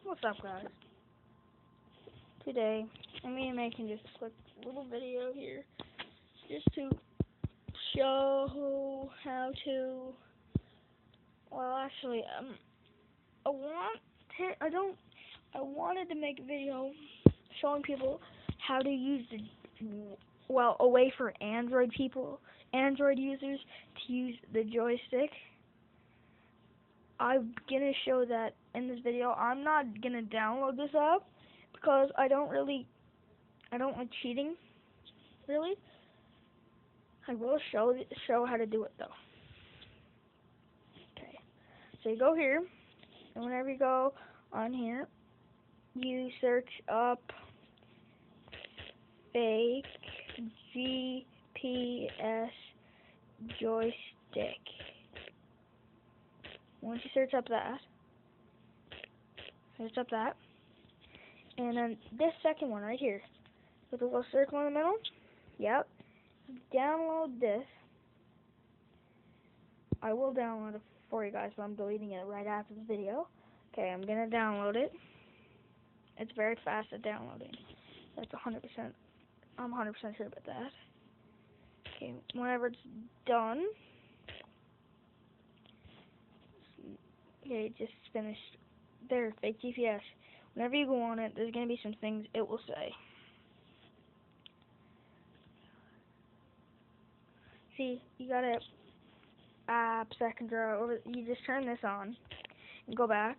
What's up, guys? Today, I'm going to be making just a quick little video here, just to show how to. Well, actually, I wanted to make a video showing people how to use a way for Android users to use the joystick. I'm gonna show that in this video. I'm not gonna download this app because I don't like cheating, really. I will show how to do it though. Okay, so you go here, and whenever you go on here, you search up fake GPS joystick. Once you search up that, and then this second one right here, with a little circle in the middle, yep, download this. I will download it for you guys, but I'm deleting it right after the video. Okay, I'm gonna download it. It's very fast at downloading. That's 100%. I'm 100% sure about that. Okay, whenever it's done, okay, just finished. There, fake GPS. Whenever you go on it, there's gonna be some things it will say. See, you got it. App second row. Over. You just turn this on and go back.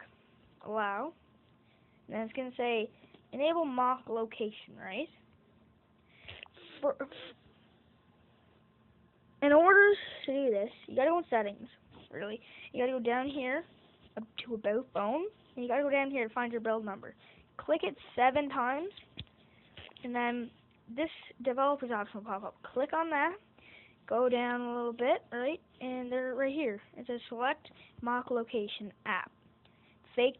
Allow. And then it's gonna say enable mock location, right? In order to do this, you gotta go in settings. Really, you gotta go down here up to about phone, and you gotta go down here to find your build number. Click it 7 times, and then this developers option will pop up. Click on that. Go down a little bit, right, and they're right here. It says select mock location app, fake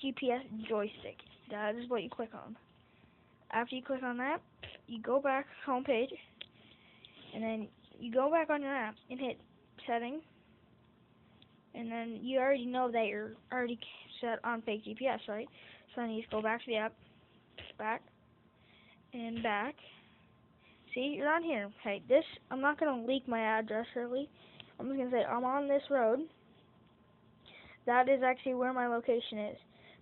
GPS joystick. That is what you click on. After you click on that, you go back home page, and then you go back on your app and hit settings, and then you already know that you're already set on fake GPS, right? So then you just go back to the app, back, and back. See, you're on here. Okay, this, I'm not going to leak my address, really. I'm just going to say I'm on this road. That is actually where my location is.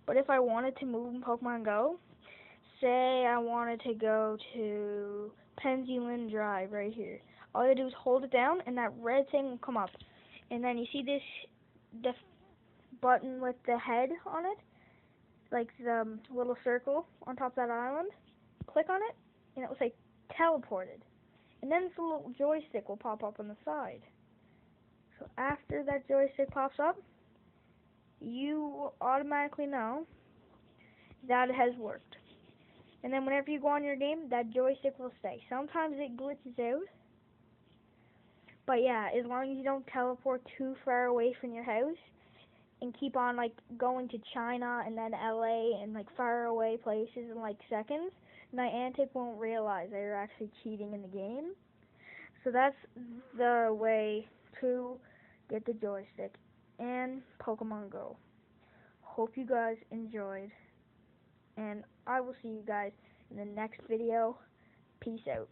But if I wanted to move in Pokemon Go, say I wanted to go to Penzulin Drive right here. All you do is hold it down, and that red thing will come up. And then you see this button with the head on it, like the little circle on top of that island. Click on it, and it will say teleported, and then the little joystick will pop up on the side. So after that joystick pops up, you will automatically know that it has worked. And then whenever you go on your game, that joystick will stay. Sometimes it glitches out, but yeah, as long as you don't teleport too far away from your house and keep on like going to China and then LA and like far away places in like seconds, Niantic won't realize that you're actually cheating in the game. So that's the way to get the joystick and Pokemon Go. Hope you guys enjoyed, and I will see you guys in the next video. Peace out.